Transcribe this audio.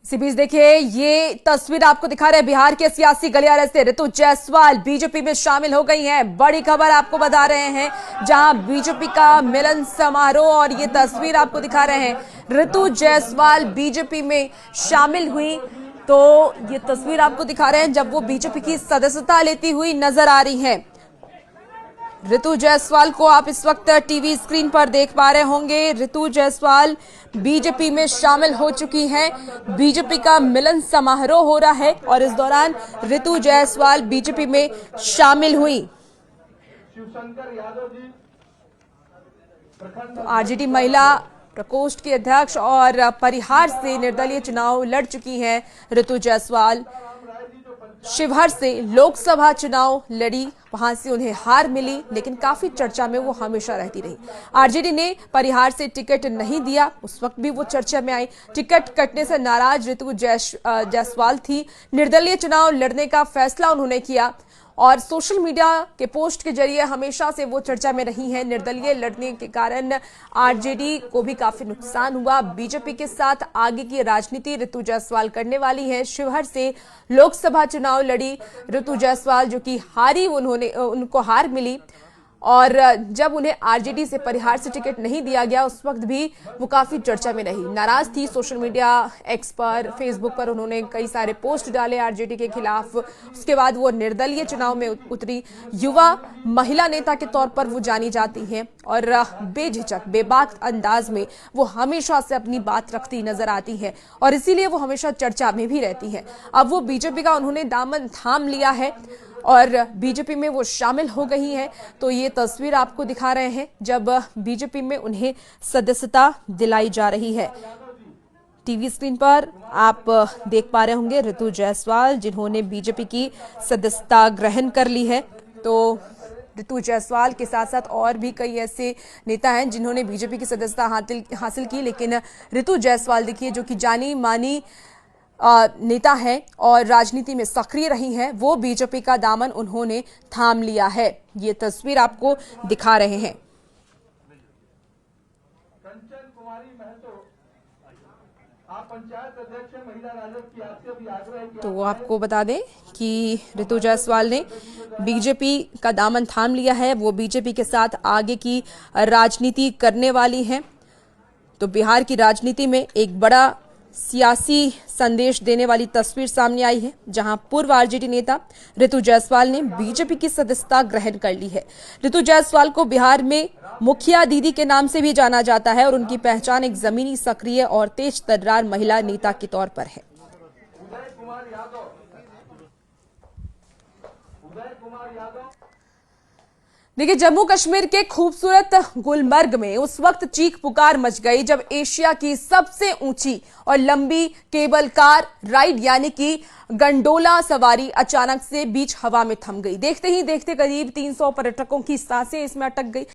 इसी बीच देखिए ये तस्वीर आपको दिखा रहे हैं बिहार के सियासी गलियारे से। ऋतु जायसवाल बीजेपी में शामिल हो गई हैं। बड़ी खबर आपको बता रहे हैं, जहां बीजेपी का मिलन समारोह, और ये तस्वीर आपको दिखा रहे हैं। ऋतु जायसवाल बीजेपी में शामिल हुई, तो ये तस्वीर आपको दिखा रहे हैं जब वो बीजेपी की सदस्यता लेती हुई नजर आ रही हैं। ऋतु जायसवाल को आप इस वक्त टीवी स्क्रीन पर देख पा रहे होंगे। ऋतु जायसवाल बीजेपी में शामिल हो चुकी हैं। बीजेपी का मिलन समारोह हो रहा है और इस दौरान ऋतु जायसवाल बीजेपी में शामिल हुई। तो आरजेडी महिला प्रकोष्ठ की अध्यक्ष और परिहार से निर्दलीय चुनाव लड़ चुकी हैं ऋतु जायसवाल। शिवहर से लोकसभा चुनाव लड़ी, वहां से उन्हें हार मिली, लेकिन काफी चर्चा में वो हमेशा रहती रही। आरजेडी ने परिहार से टिकट नहीं दिया, उस वक्त भी वो चर्चा में आई। टिकट कटने से नाराज ऋतु जायसवाल थी। निर्दलीय चुनाव लड़ने का फैसला उन्होंने किया और सोशल मीडिया के पोस्ट के जरिए हमेशा से वो चर्चा में रही हैं। निर्दलीय लड़ने के कारण आरजेडी को भी काफी नुकसान हुआ। बीजेपी के साथ आगे की राजनीति ऋतु जायसवाल करने वाली हैं। शिवहर से लोकसभा चुनाव लड़ी ऋतु जायसवाल, जो कि हारी, उनको हार मिली। और जब उन्हें आरजेडी से परिहार से टिकट नहीं दिया गया, उस वक्त भी वो काफी चर्चा में रही, नाराज थी। सोशल मीडिया, एक्स पर, फेसबुक पर उन्होंने कई सारे पोस्ट डाले आरजेडी के खिलाफ। उसके बाद वो निर्दलीय चुनाव में उतरी। युवा महिला नेता के तौर पर वो जानी जाती हैं और बेझिझक, बेबाक अंदाज में वो हमेशा से अपनी बात रखती नजर आती है और इसीलिए वो हमेशा चर्चा में भी रहती है। अब वो बीजेपी का उन्होंने दामन थाम लिया है और बीजेपी में वो शामिल हो गई हैं। तो ये तस्वीर आपको दिखा रहे हैं जब बीजेपी में उन्हें सदस्यता दिलाई जा रही है। टीवी स्क्रीन पर आप देख पा रहे होंगे ऋतु जायसवाल, जिन्होंने बीजेपी की सदस्यता ग्रहण कर ली है। तो ऋतु जायसवाल के साथ साथ और भी कई ऐसे नेता हैं जिन्होंने बीजेपी की सदस्यता हासिल की, लेकिन ऋतु जायसवाल देखिए, जो कि जानी मानी नेता है और राजनीति में सक्रिय रही हैं, वो बीजेपी का दामन उन्होंने थाम लिया है। ये तस्वीर आपको दिखा रहे हैं। तो आपको बता दें कि ऋतु जायसवाल ने बीजेपी का दामन थाम लिया है। वो बीजेपी के साथ आगे की राजनीति करने वाली हैं। तो बिहार की राजनीति में एक बड़ा सियासी संदेश देने वाली तस्वीर सामने आई है, जहां पूर्व आरजेडी नेता ऋतु जायसवाल ने बीजेपी की सदस्यता ग्रहण कर ली है। ऋतु जायसवाल को बिहार में मुखिया दीदी के नाम से भी जाना जाता है और उनकी पहचान एक जमीनी, सक्रिय और तेज तर्रार महिला नेता के तौर पर है। देखिए, जम्मू कश्मीर के खूबसूरत गुलमर्ग में उस वक्त चीख पुकार मच गई जब एशिया की सबसे ऊंची और लंबी केबल कार राइड यानी कि गंडोला सवारी अचानक से बीच हवा में थम गई। देखते ही देखते करीब 300 पर्यटकों की सांसें इसमें अटक गई।